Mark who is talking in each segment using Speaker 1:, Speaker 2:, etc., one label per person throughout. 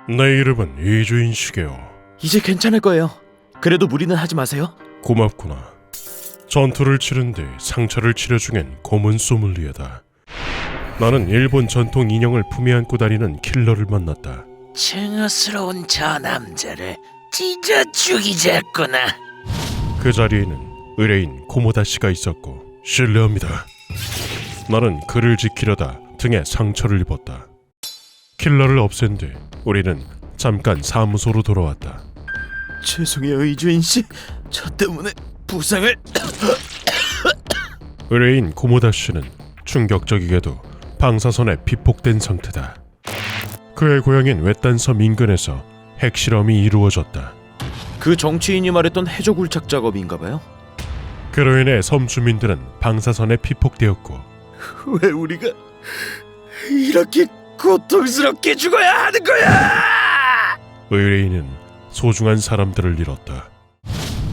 Speaker 1: 내 이름은 이주인 시게요.
Speaker 2: 이제 괜찮을 거예요. 그래도 무리는 하지 마세요.
Speaker 1: 고맙구나. 전투를 치른 뒤 상처를 치료 중엔 고문 소믈리에다. 나는 일본 전통 인형을 품에 안고 다니는 킬러를 만났다.
Speaker 3: 증오스러운 저 남자를 찢어 죽이자꾸나.
Speaker 1: 그 자리에는 의뢰인 코모다 씨가 있었고, 실례합니다. 나는 그를 지키려다 등에 상처를 입었다. 킬러를 없앤 뒤 우리는 잠깐 사무소로 돌아왔다.
Speaker 2: 죄송해요, 이주인 씨. 저 때문에 부상을.
Speaker 1: 의뢰인 코모다 씨는 충격적이게도 방사선에 피폭된 상태다. 그의 고향인 외딴 섬 인근에서 핵실험이 이루어졌다.
Speaker 2: 그 정치인이 말했던 해저 굴착 작업인가 봐요.
Speaker 1: 그로 인해 섬 주민들은 방사선에 피폭되었고,
Speaker 2: 왜 우리가 이렇게 고통스럽게 죽어야 하는 거야?
Speaker 1: 의뢰인은 소중한 사람들을 잃었다.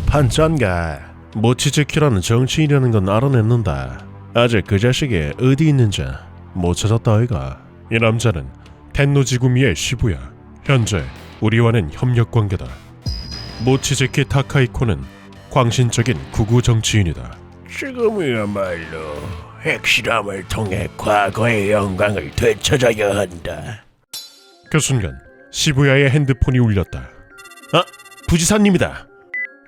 Speaker 1: 판짠가 모치즈키라는 정치인이라는 건 알아냈는데 아직 그 자식이 어디 있는지 못 찾았다 아이가. 이 남자는 텐노지구미의 시부야. 현재 우리와는 협력관계다. 모치즈키 타카이코는 광신적인 극우 정치인이다.
Speaker 4: 지금이야말로 핵실험을 통해 과거의 영광을 되찾아야 한다.
Speaker 1: 그 순간 시부야의 핸드폰이 울렸다. 아, 부지사님이다.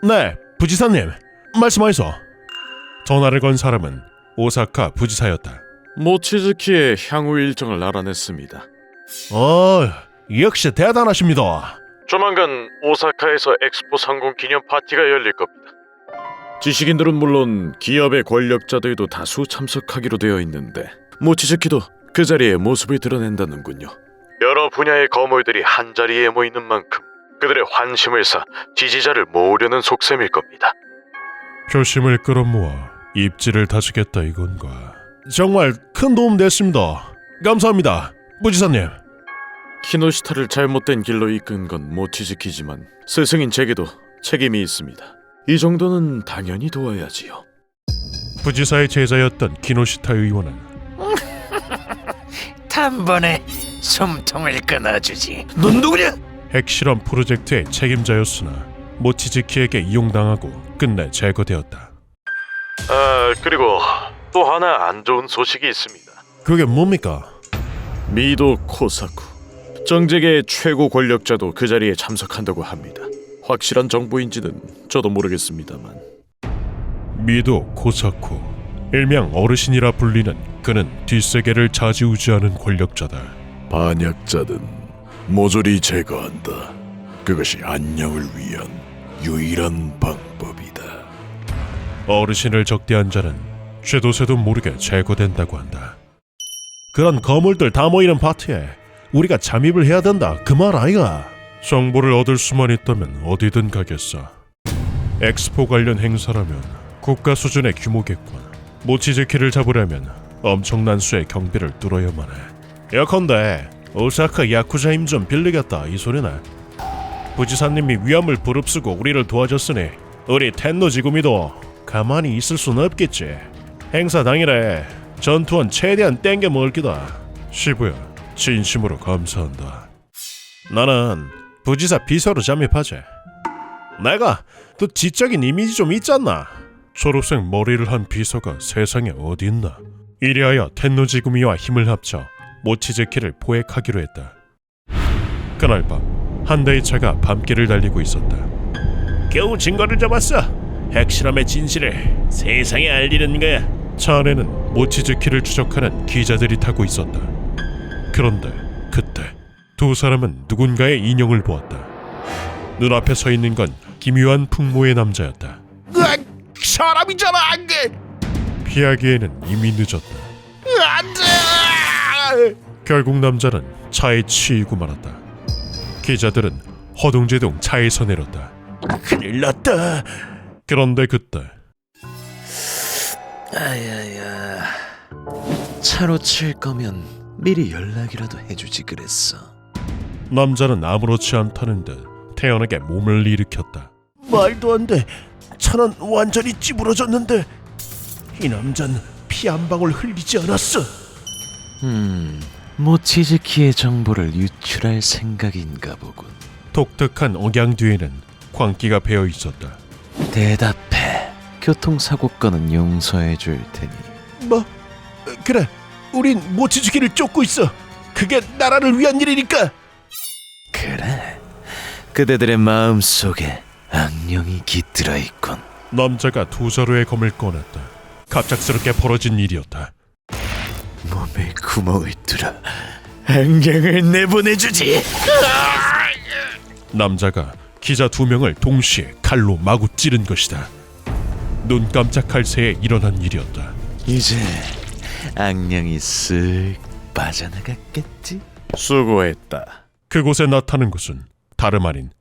Speaker 1: 네, 부지사님. 말씀하이소. 전화를 건 사람은 오사카 부지사였다.
Speaker 2: 모치즈키의 향후 일정을 알아냈습니다.
Speaker 1: 역시 대단하십니다.
Speaker 2: 조만간 오사카에서 엑스포 상공 기념 파티가 열릴 겁니다. 지식인들은 물론 기업의 권력자들도 다수 참석하기로 되어 있는데 모치즈키도 그 자리에 모습을 드러낸다는군요. 여러 분야의 거물들이 한자리에 모이는 만큼 그들의 환심을 사 지지자를 모으려는 속셈일 겁니다.
Speaker 1: 표심을 끌어모아 입지를 다지겠다 이건가. 정말 큰 도움 됐습니다. 감사합니다, 부지사님.
Speaker 2: 키노시타를 잘못된 길로 이끈 건 모치즈키지만 스승인 제게도 책임이 있습니다. 이 정도는 당연히 도와야지요.
Speaker 1: 부지사의 제자였던 키노시타 의원은
Speaker 3: 단번에 숨통을 끊어주지.
Speaker 2: 넌 누구냐?
Speaker 1: 핵실험 프로젝트의 책임자였으나 모치즈키에게 이용당하고 끝내 제거되었다.
Speaker 2: 그리고 또 하나 안 좋은 소식이 있습니다.
Speaker 1: 그게 뭡니까?
Speaker 2: 미도 코사쿠, 정재계의 최고 권력자도 그 자리에 참석한다고 합니다. 확실한 정보인지는 저도 모르겠습니다만.
Speaker 1: 미도 코사쿠, 일명 어르신이라 불리는 그는 뒷세계를 좌지우지하는 권력자다.
Speaker 4: 반역자든 모조리 제거한다. 그것이 안녕을 위한 유일한 방법이다.
Speaker 1: 어르신을 적대한 자는 쥐도새도 모르게 제거된다고 한다. 그런 거물들 다 모이는 파티에 우리가 잠입을 해야 된다, 그 말 아이가? 정보를 얻을 수만 있다면 어디든 가겠어. 엑스포 관련 행사라면 국가 수준의 규모겠군. 모치즈키를 잡으려면 엄청난 수의 경비를 뚫어야만 해. 예컨대 오사카 야쿠자 힘 좀 빌리겠다 이 소리네. 부지사님이 위험을 부릅쓰고 우리를 도와줬으니 우리 텐노지구미도 가만히 있을 순 없겠지. 행사 당일에 전투원 최대한 땡겨 먹을 기다. 시부야, 진심으로 감사한다. 나는 부지사 비서로 잠입하지. 내가 또 지적인 이미지 좀 있잖아. 초록색 머리를 한 비서가 세상에 어디 있나. 이리하여 텐노지구미와 힘을 합쳐 모치즈키를 포획하기로 했다. 그날 밤 한 대의 차가 밤길을 달리고 있었다.
Speaker 4: 겨우 증거를 잡았어. 핵실험의 진실을 세상에 알리는 거야.
Speaker 1: 차 안에는 모치즈키를 추적하는 기자들이 타고 있었다. 그런데 그때 두 사람은 누군가의 인형을 보았다. 눈앞에 서 있는 건 기묘한 풍모의 남자였다.
Speaker 4: 사람이잖아. 안돼.
Speaker 1: 피하기에는 이미 늦었다.
Speaker 4: 안돼.
Speaker 1: 결국 남자는 차에 치이고 말았다. 기자들은 허둥지둥 차에서 내렸다.
Speaker 4: 큰일 났다.
Speaker 1: 그런데 그때
Speaker 3: 아야야. 차로 칠 거면 미리 연락이라도 해주지 그랬어.
Speaker 1: 남자는 아무렇지 않다는 듯 태연하게 몸을 일으켰다.
Speaker 4: 말도 안 돼. 차는 완전히 찌부러졌는데 이 남자는 피 한 방울 흘리지 않았어.
Speaker 3: 모치즈키의 정보를 유출할 생각인가 보군.
Speaker 1: 독특한 억양 뒤에는 광기가 배어 있었다.
Speaker 3: 대답해. 교통사고 건은 용서해 줄 테니.
Speaker 1: 뭐? 그래, 우린 모치즈키를 쫓고 있어. 그게 나라를 위한 일이니까.
Speaker 3: 그래. 그대들의 마음속에 악령이 깃들어 있군.
Speaker 1: 남자가 두 자루의 검을 꺼냈다. 갑작스럽게 벌어진 일이었다.
Speaker 3: 몸에 구멍을 뚫어 악령을 내보내주지.
Speaker 1: 남자가 기자 두 명을 동시에 칼로 마구 찌른 것이다. 눈 깜짝할 새에 일어난 일이었다.
Speaker 3: 이제 악령이 쓱 빠져나갔겠지?
Speaker 2: 수고했다.
Speaker 1: 그곳에 나타난 것은 다름 아닌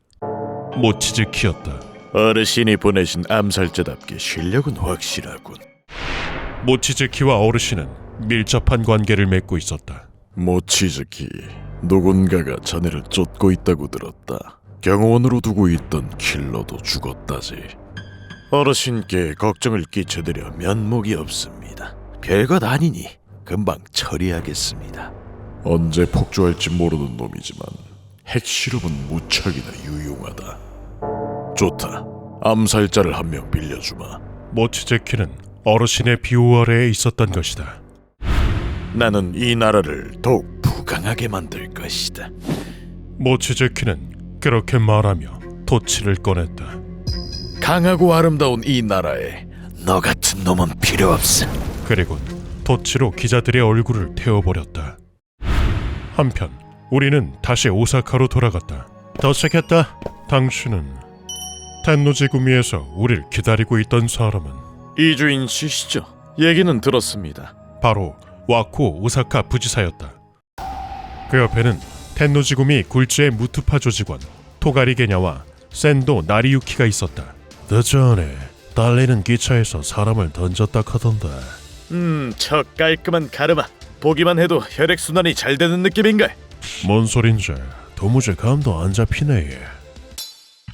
Speaker 1: 모치즈키였다.
Speaker 2: 어르신이 보내신 암살자답게 실력은 확실하군.
Speaker 1: 모치즈키와 어르신은 밀접한 관계를 맺고 있었다.
Speaker 2: 모치즈키, 누군가가 자네를 쫓고 있다고 들었다. 경호원으로 두고 있던 킬러도 죽었다지. 어르신께 걱정을 끼쳐드려 면목이 없습니다. 별것 아니니 금방 처리하겠습니다. 언제 폭주할지 모르는 놈이지만 핵실험은 무척이나 유용하다. 좋다. 암살자를 한 명 빌려주마.
Speaker 1: 모치즈키는 어르신의 비호 아래에 있었던 것이다.
Speaker 2: 나는 이 나라를 더욱 부강하게 만들 것이다.
Speaker 1: 모치즈키는 그렇게 말하며 토치를 꺼냈다.
Speaker 2: 강하고 아름다운 이 나라에 너 같은 놈은 필요 없어.
Speaker 1: 그리고 토치로 기자들의 얼굴을 태워버렸다. 한편 우리는 다시 오사카로 돌아갔다. 도착했다. 당신은 텐노지구미에서 우리를 기다리고 있던 사람은
Speaker 2: 이주인 씨시죠? 얘기는 들었습니다.
Speaker 1: 바로 와코 오사카 부지사였다. 그 옆에는 텐노지구미 굴지의 무투파 조직원 토가리 게냐와 센도 나리유키가 있었다. 늦전에 달리는 기차에서 사람을 던졌다 하던데.
Speaker 2: 저 깔끔한 가르마. 보기만 해도 혈액순환이 잘 되는 느낌인걸.
Speaker 1: 뭔 소린지 도무지 감도 안 잡히네.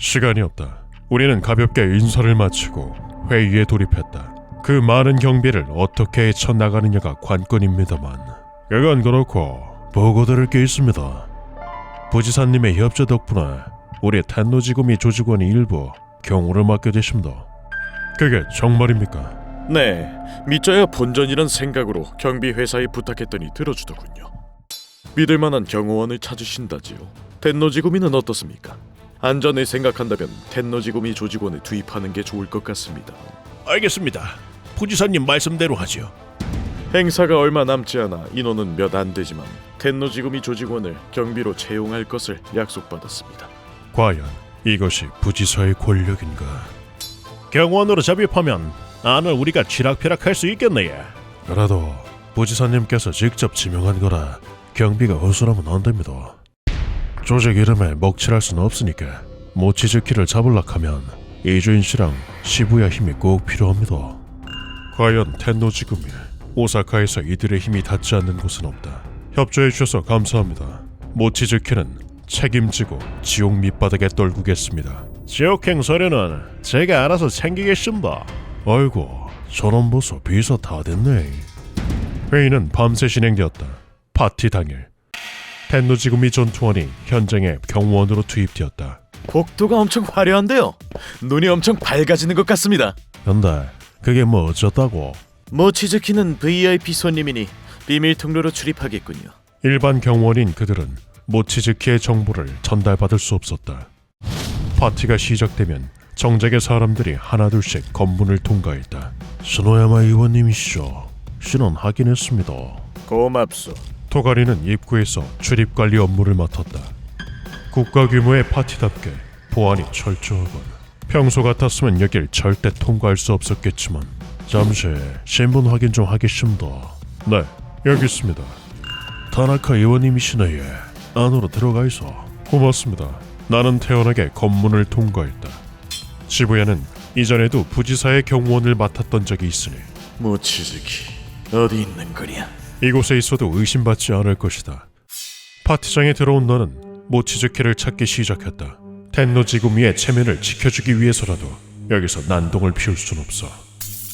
Speaker 1: 시간이 없다. 우리는 가볍게 인사를 마치고 회의에 돌입했다. 그 많은 경비를 어떻게 헤쳐나가느냐가 관건입니다만, 그건 그렇고 보고 드릴 게 있습니다. 부지사님의 협조 덕분에 우리 텐노지구미 조직원이 일부 경호를 맡게 되십니다. 그게 정말입니까?
Speaker 2: 네, 믿져야 본전이란 생각으로 경비 회사에 부탁했더니 들어주더군요. 믿을만한 경호원을 찾으신다지요. 텐노지구미는 어떻습니까? 안전을 생각한다면 텐노지구미 조직원을 투입하는 게 좋을 것 같습니다.
Speaker 4: 알겠습니다. 부지사님 말씀대로 하지요.
Speaker 2: 행사가 얼마 남지 않아 인원은 몇 안 되지만 텐노지구미 조직원을 경비로 채용할 것을 약속받았습니다.
Speaker 1: 과연 이것이 부지사의 권력인가?
Speaker 4: 경호원으로 잡입하면 안을 우리가 쥐락펴락할 수 있겠네.
Speaker 1: 그래도 부지사님께서 직접 지명한 거라 경비가 허술하면 안 됩니다. 조직 이름에 먹칠할 수는 없으니까 모치즈키를 잡으려고 하면 이주인 씨랑 시부야 힘이 꼭 필요합니다. 과연 텐노지구미 오사카에서 이들의 힘이 닿지 않는 곳은 없다. 협조해 주셔서 감사합니다. 모치즈키는 책임지고 지옥 밑바닥에 떨구겠습니다.
Speaker 4: 지옥행 서류는 제가 알아서 챙기겠습니다.
Speaker 1: 아이고, 저런 보소 비서 다 됐네. 회의는 밤새 진행되었다. 파티 당일 텐노지구미 전투원이 현장에 경호원으로 투입되었다.
Speaker 2: 복도가 엄청 화려한데요. 눈이 엄청 밝아지는 것 같습니다.
Speaker 1: 근데 그게 뭐 어쩌다고?
Speaker 2: 모치즈키는 VIP 손님이니 비밀 통로로 출입하겠군요.
Speaker 1: 일반 경호원인 그들은 모치즈키의 정보를 전달받을 수 없었다. 파티가 시작되면 정작의 사람들이 하나둘씩 검문을 통과했다. 스노야마 의원님이시죠? 신원 확인했습니다.
Speaker 2: 고맙소.
Speaker 1: 토가리는 입구에서 출입관리 업무를 맡았다. 국가 규모의 파티답게 보안이 철저하군. 평소 같았으면 여길 절대 통과할 수 없었겠지만 잠시 신분 확인 좀 하겠습니다. 네, 여기 있습니다. 타나카 의원님이시네. 예. 안으로 들어가 있어. 고맙습니다. 나는 태연하게 검문을 통과했다. 시부야는 이전에도 부지사의 경호원을 맡았던 적이 있으니
Speaker 2: 모치즈키 어디 있는 거냐?
Speaker 1: 이곳에 있어도 의심받지 않을 것이다. 파티장에 들어온 너는 모치즈키를 찾기 시작했다. 텐노지구미의 체면을 지켜주기 위해서라도 여기서 난동을 피울 순 없어.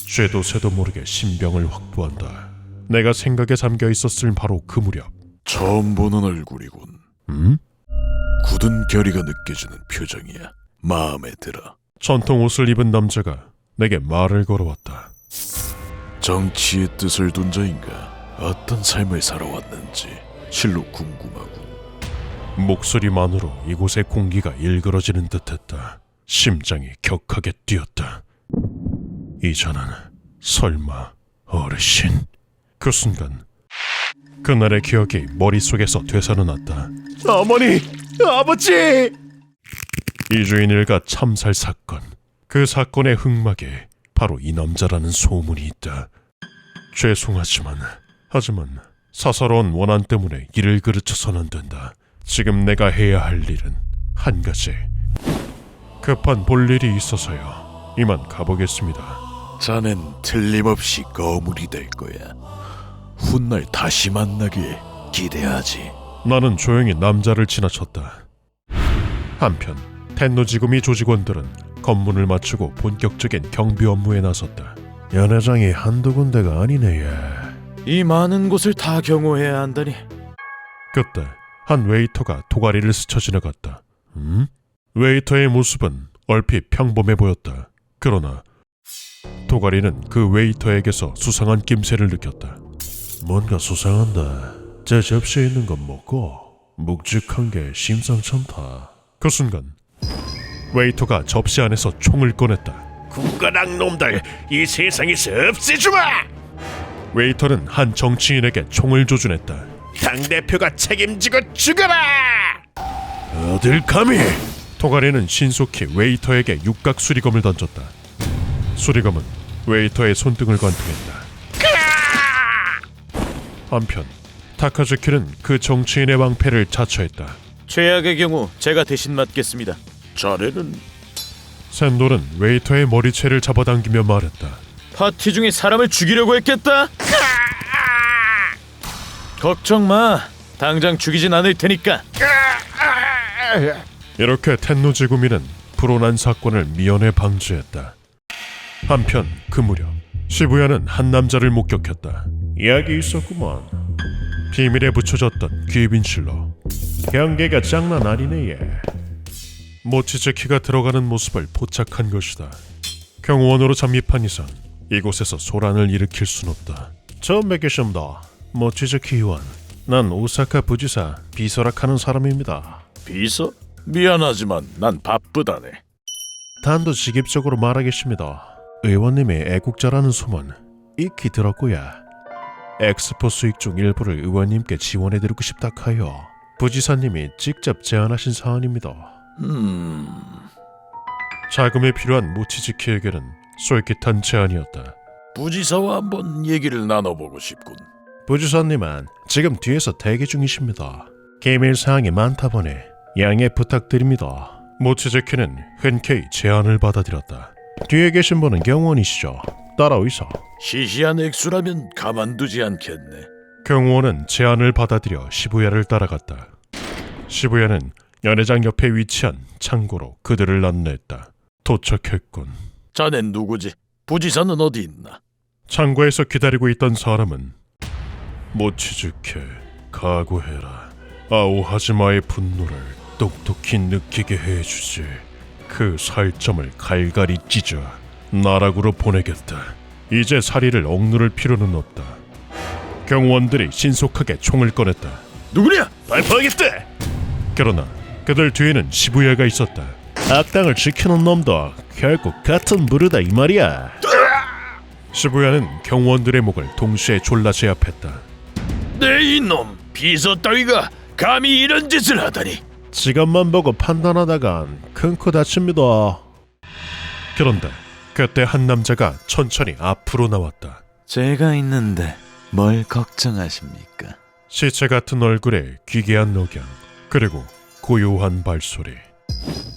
Speaker 1: 쥐도 새도 모르게 신병을 확보한다. 내가 생각에 잠겨 있었을 바로 그 무렵
Speaker 2: 처음 보는 얼굴이군. 굳은 결의가 느껴지는 표정이야. 마음에 들어.
Speaker 1: 전통 옷을 입은 남자가 내게 말을 걸어왔다.
Speaker 2: 정치의 뜻을 둔 자인가? 어떤 삶을 살아왔는지 실로 궁금하군.
Speaker 1: 목소리만으로 이곳의 공기가 일그러지는 듯했다. 심장이 격하게 뛰었다. 이자는 설마 어르신? 그 순간 그날의 기억이 머릿속에서 되살아났다. 어머니! 아버지! 이주인 일가 참살 사건. 그 사건의 흑막에 바로 이 남자라는 소문이 있다. 죄송하지만 하지만 사사로운 원한 때문에 일을 그르쳐서는 안 된다. 지금 내가 해야 할 일은 한 가지. 급한 볼일이 있어서요. 이만 가보겠습니다.
Speaker 2: 자넨 틀림없이 거물이 될 거야. 훗날 다시 만나길 기대하지.
Speaker 1: 나는 조용히 남자를 지나쳤다. 한편 텐노지구미 조직원들은 검문을 마치고 본격적인 경비 업무에 나섰다. 연회장이 한두 군데가 아니네. 얘.
Speaker 2: 이 많은 곳을 다 경호해야 한다니.
Speaker 1: 그때 한 웨이터가 도가리를 스쳐 지나갔다. 웨이터의 모습은 얼핏 평범해 보였다. 그러나 도가리는 그 웨이터에게서 수상한 낌새를 느꼈다. 뭔가 수상한데 제 접시에 있는 건 먹고 묵직한 게 심상찮다. 그 순간 웨이터가 접시 안에서 총을 꺼냈다.
Speaker 4: 국가당 놈들 이 세상에서 없애주마!
Speaker 1: 웨이터는 한 정치인에게 총을 조준했다.
Speaker 4: 당대표가 책임지고 죽어라!
Speaker 1: 어딜 감히! 도가리는 신속히 웨이터에게 육각 수리검을 던졌다. 수리검은 웨이터의 손등을 관통했다. 한편 타카즈키는 그 정치인의 왕패를 자처했다.
Speaker 5: 최악의 경우 제가 대신 맡겠습니다.
Speaker 2: 자네는
Speaker 1: 샌돌은 웨이터의 머리채를 잡아당기며 말했다.
Speaker 5: 파티 중에 사람을 죽이려고 했겠다? 걱정 마. 당장 죽이진 않을 테니까.
Speaker 1: 이렇게 텐노지구미는 불온한 사건을 미연에 방지했다. 한편 그 무렵 시부야는 한 남자를 목격했다.
Speaker 4: 여기 있었구먼.
Speaker 1: 비밀에 붙여졌던 귀빈실로.
Speaker 4: 경계가 장난 아니네 얘.
Speaker 1: 모치즈키가 들어가는 모습을 포착한 것이다. 경호원으로 잠입한 이상 이곳에서 소란을 일으킬 순 없다.
Speaker 4: 처음 뵙겠습니다. 모치즈키 의원. 난 오사카 부지사 비서락하는 사람입니다.
Speaker 2: 비서? 미안하지만 난 바쁘다네.
Speaker 4: 단도직입적으로 말하겠습니다. 의원님이 애국자라는 소문 익히 들었고요. 엑스포 수익 중 일부를 의원님께 지원해드리고 싶다 하여 부지사님이 직접 제안하신 사안입니다.
Speaker 1: 자금이 필요한 모치즈키에게는 솔깃한 제안이었다.
Speaker 2: 부지사와 한번 얘기를 나눠보고 싶군.
Speaker 4: 부지사님은 지금 뒤에서 대기 중이십니다. 기밀 사항이 많다 보니 양해 부탁드립니다.
Speaker 1: 모치즈키는 흔쾌히 제안을 받아들였다.
Speaker 4: 뒤에 계신 분은 경호원이시죠? 따라오이소.
Speaker 2: 시시한 액수라면 가만두지 않겠네.
Speaker 1: 경호원은 제안을 받아들여 시부야를 따라갔다. 시부야는 연회장 옆에 위치한 창고로 그들을 안내했다. 도착했군.
Speaker 2: 자넨 누구지? 부지사는 어디 있나?
Speaker 1: 창고에서 기다리고 있던 사람은 모치즈키, 각오해라. 아오하지마의 분노를 똑똑히 느끼게 해주지. 그 살점을 갈갈이 찢어 나락으로 보내겠다. 이제 사리를 억누를 필요는 없다. 경호원들이 신속하게 총을 꺼냈다.
Speaker 2: 누구냐?
Speaker 4: 발포하겠다.
Speaker 1: 그러나 그들 뒤에는 시부야가 있었다.
Speaker 4: 악당을 지키는 놈도 결국 같은 부류다 이 말이야.
Speaker 1: 시부야는 경호원들의 목을 동시에 졸라 제압했다.
Speaker 2: 네 이놈! 비서 따위가 감히 이런 짓을 하다니!
Speaker 4: 지갑만 보고 판단하다간 큰 코 다칩니다.
Speaker 1: 그런데 그때 한 남자가 천천히 앞으로 나왔다.
Speaker 3: 제가 있는데 뭘 걱정하십니까?
Speaker 1: 시체 같은 얼굴에 기괴한 녹양, 그리고 고요한 발소리.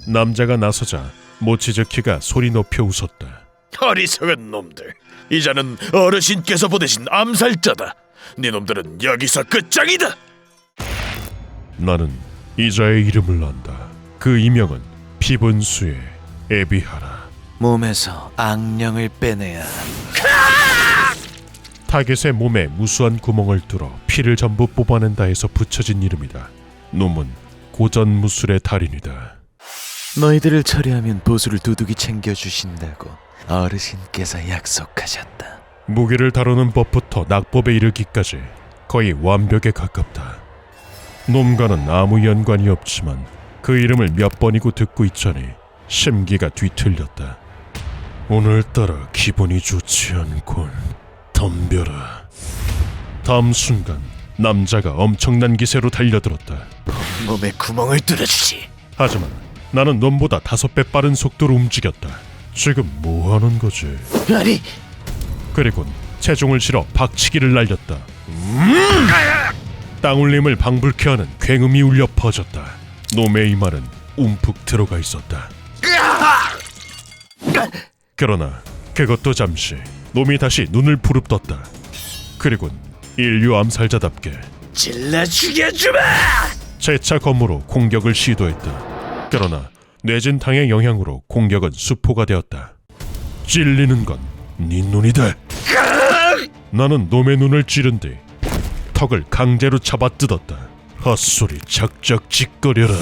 Speaker 1: 남자가 나서자 모치즈키가 소리 높여 웃었다.
Speaker 2: 어리석은 놈들! 이자는 어르신께서 보내신 암살자다! 네 놈들은 여기서 끝장이다!
Speaker 1: 나는 이자의 이름을 안다. 그 이명은 피분수의 에비하라.
Speaker 3: 몸에서 악령을 빼내야
Speaker 1: 타겟의 몸에 무수한 구멍을 뚫어 피를 전부 뽑아낸다 해서 붙여진 이름이다. 놈은 고전무술의 달인이다.
Speaker 3: 너희들을 처리하면 보수를 두둑이 챙겨주신다고 어르신께서 약속하셨다.
Speaker 1: 무기를 다루는 법부터 낙법에 이르기까지 거의 완벽에 가깝다. 놈과는 아무 연관이 없지만 그 이름을 몇 번이고 듣고 있자니 심기가 뒤틀렸다. 오늘따라 기분이 좋지 않군. 덤벼라. 다음 순간 남자가 엄청난 기세로 달려들었다.
Speaker 3: 몸에 구멍을 뚫어주지.
Speaker 1: 하지만 나는 놈보다 5배 빠른 속도로 움직였다. 지금 뭐 하는 거지?
Speaker 3: 아니,
Speaker 1: 그리곤 체중을 실어 박치기를 날렸다. 땅울림을 방불케 하는 굉음이 울려 퍼졌다. 놈의 이마는 움푹 들어가 있었다. 그러나 그것도 잠시. 놈이 다시 눈을 부릅떴다. 그리곤 인류 암살자답게
Speaker 3: 질러 죽여주마!
Speaker 1: 재차 검으로 공격을 시도했다. 그러나 뇌진탕의 영향으로 공격은 수포가 되었다. 찔리는 건 네 눈이다. 나는 놈의 눈을 찌른 뒤 턱을 강제로 잡아뜯었다. 헛소리 작작 짓거려라.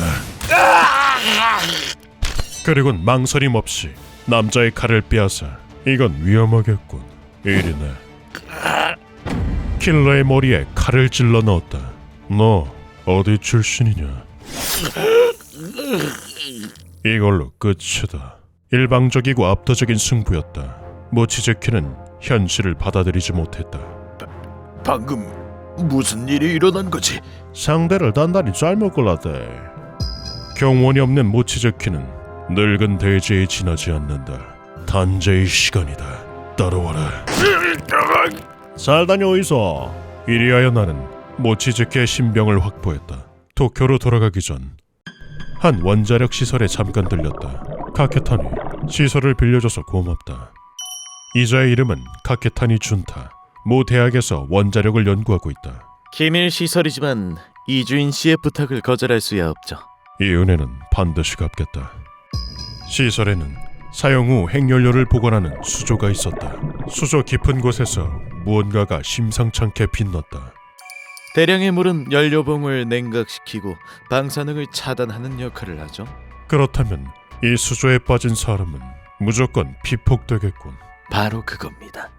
Speaker 1: 그리곤 망설임 없이 남자의 칼을 빼앗아 이건 위험하겠군. 이리네. 킬러의 머리에 칼을 찔러 넣었다. 너 어디 출신이냐? 이걸로 끝이다. 일방적이고 압도적인 승부였다. 모치즈키는 현실을 받아들이지 못했다.
Speaker 3: 방금 무슨 일이 일어난 거지?
Speaker 1: 상대를 단단히 짤먹을라대. 경원이 없는 모치즈키는 늙은 돼지에 지나지 않는다. 단죄의 시간이다. 따라와라. 잘 다녀오이소. 이리하여 나는 모치즈키의 신병을 확보했다. 도쿄로 돌아가기 전 한 원자력 시설에 잠깐 들렸다. 카케타니, 시설을 빌려줘서 고맙다. 이자의 이름은 카케타니 준타. 모 대학에서 원자력을 연구하고 있다.
Speaker 5: 기밀 시설이지만 이주인 씨의 부탁을 거절할 수야 없죠.
Speaker 1: 이 은혜는 반드시 갚겠다. 시설에는 사용 후 핵연료를 보관하는 수조가 있었다. 수조 깊은 곳에서 무언가가 심상찮게 빛났다.
Speaker 5: 대량의 물은 연료봉을 냉각시키고 방사능을 차단하는 역할을 하죠.
Speaker 1: 그렇다면 이 수조에 빠진 사람은 무조건 피폭되겠군.
Speaker 3: 바로 그겁니다.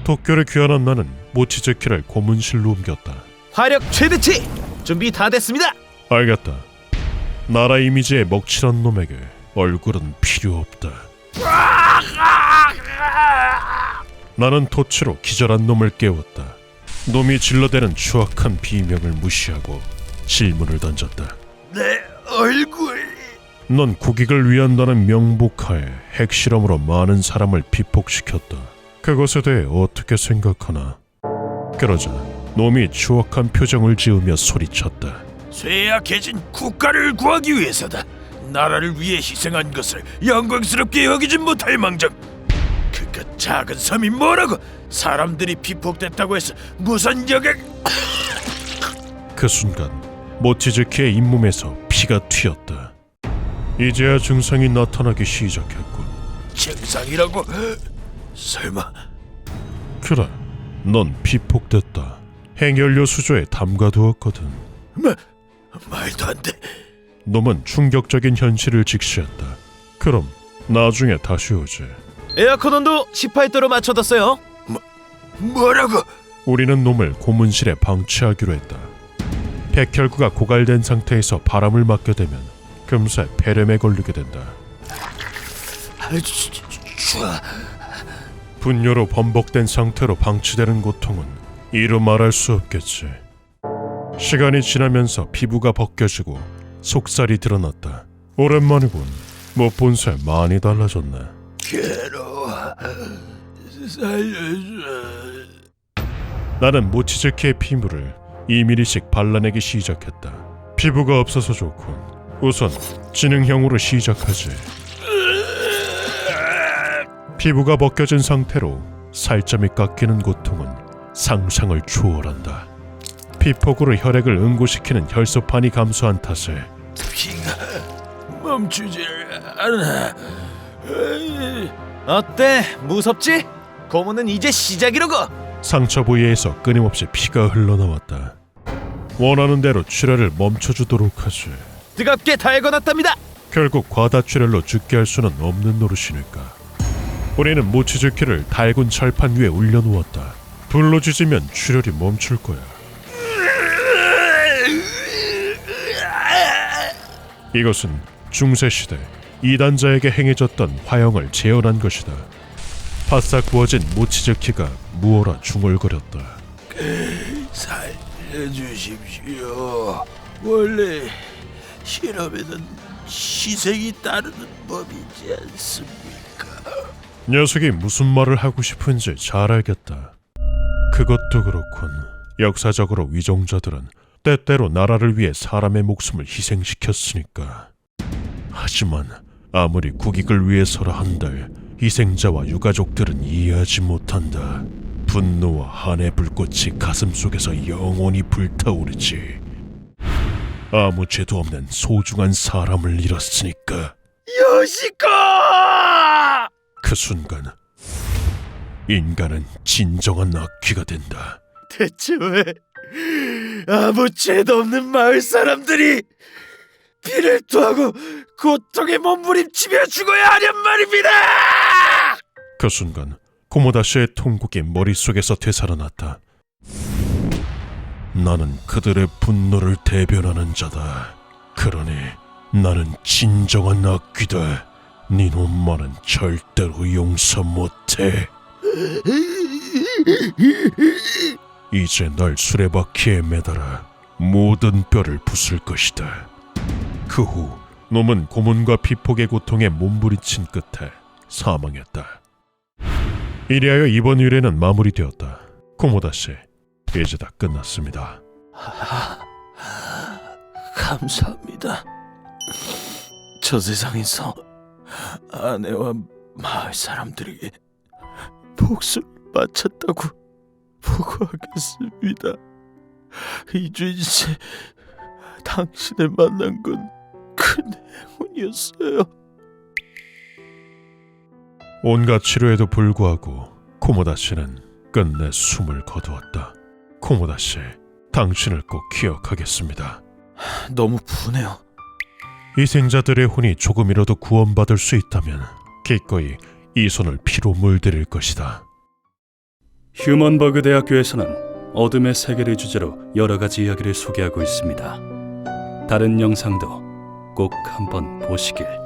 Speaker 1: 도쿄를 귀환한 나는 모치즈키를 고문실로 옮겼다.
Speaker 5: 화력 최대치! 준비 다 됐습니다!
Speaker 1: 알겠다. 나라 이미지에 먹칠한 놈에게 얼굴은 필요 없다. 나는 토치로 기절한 놈을 깨웠다. 놈이 질러대는 추악한 비명을 무시하고 질문을 던졌다.
Speaker 3: 내 얼굴.
Speaker 1: 넌 국익을 위한다는 명목하에 핵실험으로 많은 사람을 피폭시켰다. 그것에 대해 어떻게 생각하나? 그러자 놈이 추악한 표정을 지으며 소리쳤다.
Speaker 3: 쇠약해진 국가를 구하기 위해서다. 나라를 위해 희생한 것을 영광스럽게 여기진 못할 망정. 그깟 작은 섬이 뭐라고? 사람들이 피폭됐다고 해서 무슨 역에...
Speaker 1: 그 순간 모치즈키의 잇몸에서 피가 튀었다. 이제야 증상이 나타나기 시작했군.
Speaker 3: 증상이라고? 설마...
Speaker 1: 그래, 넌 피폭됐다. 핵연료 수조에 담가두었거든.
Speaker 3: 말도 안 돼.
Speaker 1: 놈은 충격적인 현실을 직시했다. 그럼 나중에 다시 오지.
Speaker 5: 에어컨 온도 18도로 맞춰뒀어요.
Speaker 3: 뭐라고?
Speaker 1: 우리는 놈을 고문실에 방치하기로 했다. 백혈구가 고갈된 상태에서 바람을 맞게 되면 금세 폐렴에 걸리게 된다.
Speaker 3: 좋아.
Speaker 1: 분뇨로 번복된 상태로 방치되는 고통은 이루 말할 수 없겠지. 시간이 지나면서 피부가 벗겨지고 속살이 드러났다. 오랜만이군. 못 본 새 많이 달라졌네.
Speaker 3: 괴로워. 살려줘.
Speaker 1: 나는 모치즈키의 피부를 2mm씩 발라내기 시작했다. 피부가 없어서 좋군. 우선 지능형으로 시작하지. 피부가 벗겨진 상태로 살점이 깎이는 고통은 상상을 초월한다. 피폭으로 혈액을 응고시키는 혈소판이 감소한 탓에
Speaker 3: 피가 멈추질 않아.
Speaker 5: 어때? 무섭지? 고문은 이제 시작이라고.
Speaker 1: 상처 부위에서 끊임없이 피가 흘러나왔다. 원하는 대로 출혈을 멈춰주도록 하지.
Speaker 5: 뜨겁게 달궈놨답니다.
Speaker 1: 결국 과다출혈로 죽게 할 수는 없는 노릇이니까. 우리는 모치즈키를 달군 철판 위에 올려놓았다. 불로 지지면 출혈이 멈출 거야. 이것은 중세시대 이단자에게 행해졌던 화형을 재현한 것이다. 바싹 구워진 모치즈키가 무어라 중얼거렸다.
Speaker 3: 살려주십시오. 원래 실험에는 희생이 따르는 법이지 않습니까?
Speaker 1: 녀석이 무슨 말을 하고 싶은지 잘 알겠다. 그것도 그렇군. 역사적으로 위종자들은 때때로 나라를 위해 사람의 목숨을 희생시켰으니까. 하지만 아무리 국익을 위해서라 한들 희생자와 유가족들은 이해하지 못한다. 분노와 한의 불꽃이 가슴 속에서 영원히 불타오르지. 아무 죄도 없는 소중한 사람을 잃었으니까.
Speaker 3: 요시코!
Speaker 1: 그 순간 인간은 진정한 악귀가 된다.
Speaker 3: 대체 왜 아무 죄도 없는 마을 사람들이 피를 토하고 고통에 몸부림치며 죽어야 하냔 말입니다!
Speaker 1: 그 순간 고모다시의 통곡이 머릿속에서 되살아났다. 나는 그들의 분노를 대변하는 자다. 그러니 나는 진정한 악귀다. 네 놈만은 절대로 용서 못해. 이제 날 수레바퀴에 매달아 모든 뼈를 부술 것이다. 그 후 놈은 고문과 피폭의 고통에 몸부림친 끝에 사망했다. 이리하여 이번 의뢰는 마무리되었다. 고모다씨, 이제 다 끝났습니다.
Speaker 3: 감사합니다. 저 세상에서 아내와 마을 사람들에게 복수를 마쳤다고 보고하겠습니다. 이주인 씨, 당신을 만난 건 큰 행운이었어요.
Speaker 1: 온갖 치료에도 불구하고 코모다씨는 끝내 숨을 거두었다. 코모다씨, 당신을 꼭 기억하겠습니다.
Speaker 3: 너무 분해요.
Speaker 1: 희생자들의 혼이 조금이라도 구원받을 수 있다면 기꺼이 이 손을 피로 물들일 것이다.
Speaker 6: 휴먼버그 대학교에서는 어둠의 세계를 주제로 여러 가지 이야기를 소개하고 있습니다. 다른 영상도 꼭 한번 보시길.